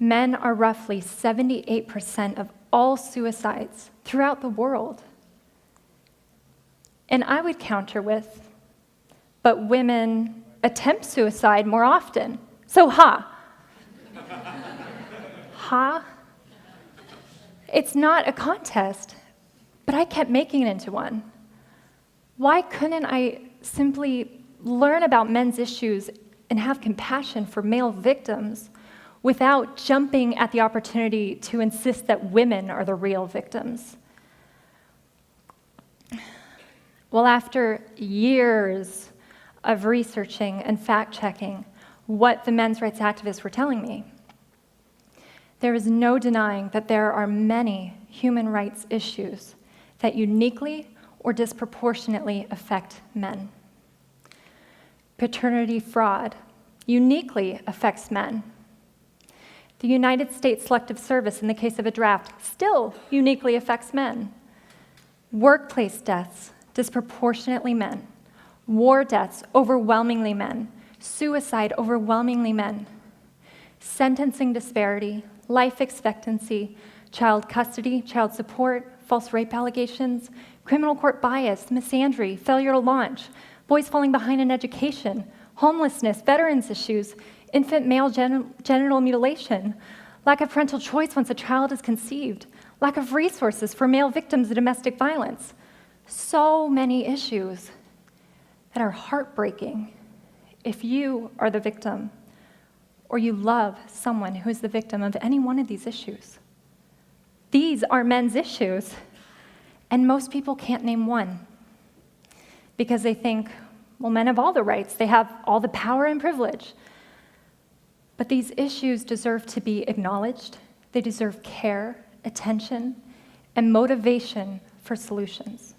Men are roughly 78% of all suicides throughout the world. And I would counter with, but women attempt suicide more often. So It's not a contest, but I kept making it into one. Why couldn't I simply learn about men's issues and have compassion for male victims without jumping at the opportunity to insist that women are the real victims? Well, after years of researching and fact-checking what the men's rights activists were telling me, there is no denying that there are many human rights issues that uniquely or disproportionately affect men. Paternity fraud uniquely affects men. The United States Selective Service, in the case of a draft, still uniquely affects men. Workplace deaths, disproportionately men. War deaths, overwhelmingly men. Suicide, overwhelmingly men. Sentencing disparity, life expectancy, child custody, child support, false rape allegations, criminal court bias, misandry, failure to launch, boys falling behind in education, homelessness, veterans issues, infant male genital mutilation, lack of parental choice once a child is conceived, lack of resources for male victims of domestic violence. So many issues that are heartbreaking if you are the victim or you love someone who is the victim of any one of these issues. These are men's issues, and most people can't name one because they think, well, men have all the rights, they have all the power and privilege. But these issues deserve to be acknowledged. They deserve care, attention, and motivation for solutions.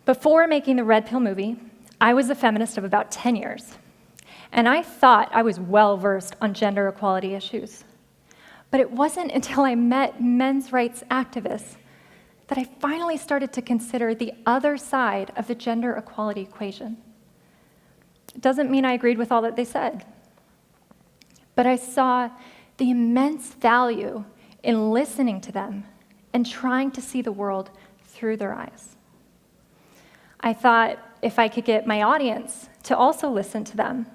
Before making the Red Pill movie, I was a feminist of about 10 years, and I thought I was well-versed on gender equality issues. But it wasn't until I met men's rights activists that I finally started to consider the other side of the gender equality equation. It doesn't mean I agreed with all that they said, but I saw the immense value in listening to them and trying to see the world through their eyes. I thought if I could get my audience to also listen to them,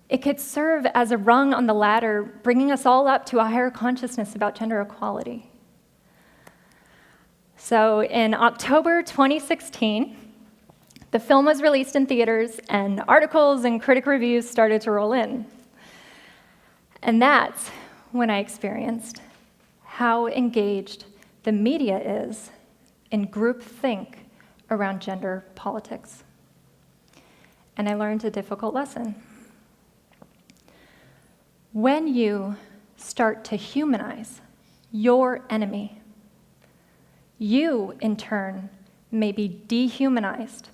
it could serve as a rung on the ladder, bringing us all up to a higher consciousness about gender equality. So in October 2016, the film was released in theaters, and articles and critic reviews started to roll in. And that's when I experienced how engaged the media is in groupthink around gender politics. And I learned a difficult lesson. When you start to humanize your enemy, you, in turn, may be dehumanized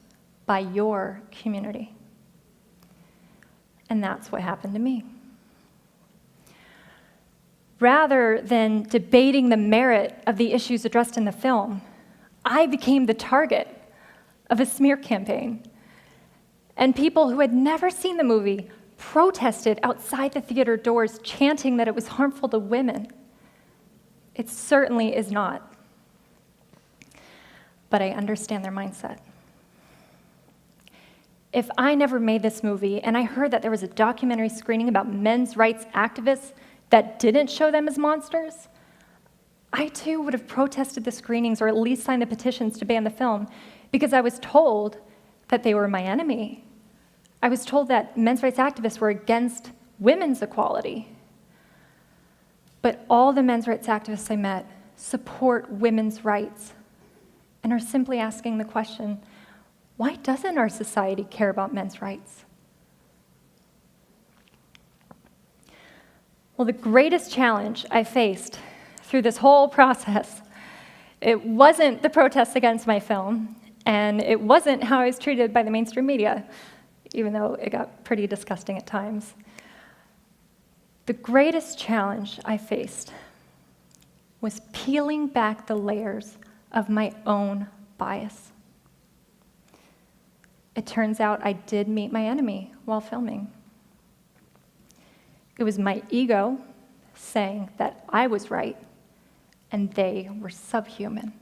by your community. And that's what happened to me. Rather than debating the merit of the issues addressed in the film, I became the target of a smear campaign. And people who had never seen the movie protested outside the theater doors, chanting that it was harmful to women. It certainly is not. But I understand their mindset. If I never made this movie and I heard that there was a documentary screening about men's rights activists that didn't show them as monsters, I too would have protested the screenings or at least signed the petitions to ban the film because I was told that they were my enemy. I was told that men's rights activists were against women's equality. But all the men's rights activists I met support women's rights and are simply asking the question, why doesn't our society care about men's rights? Well, the greatest challenge I faced through this whole process, it wasn't the protests against my film, and it wasn't how I was treated by the mainstream media, even though it got pretty disgusting at times. The greatest challenge I faced was peeling back the layers of my own bias. It turns out I did meet my enemy while filming. It was my ego saying that I was right and they were subhuman.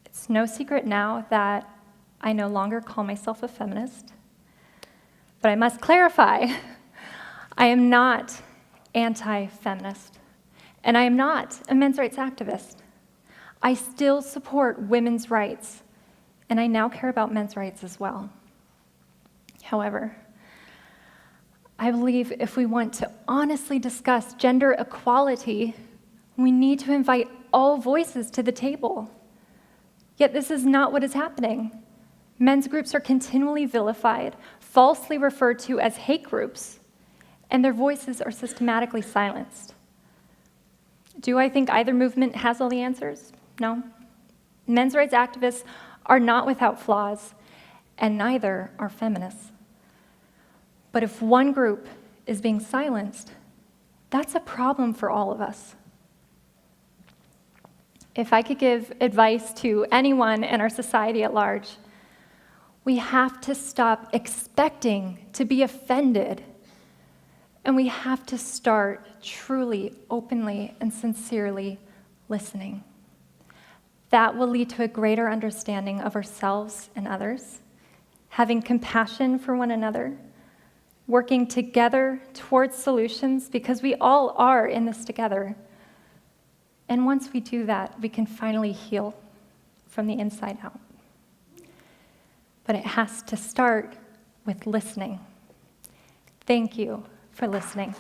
It's no secret now that I no longer call myself a feminist, but I must clarify, I am not anti-feminist, and I am not a men's rights activist. I still support women's rights, and I now care about men's rights as well. However, I believe if we want to honestly discuss gender equality, we need to invite all voices to the table. Yet this is not what is happening. Men's groups are continually vilified, falsely referred to as hate groups, and their voices are systematically silenced. Do I think either movement has all the answers? No. Men's rights activists are not without flaws, and neither are feminists. But if one group is being silenced, that's a problem for all of us. If I could give advice to anyone in our society at large, we have to stop expecting to be offended, and we have to start truly, openly, and sincerely listening. That will lead to a greater understanding of ourselves and others, having compassion for one another, working together towards solutions because we all are in this together. And once we do that, we can finally heal from the inside out. But it has to start with listening. Thank you for listening.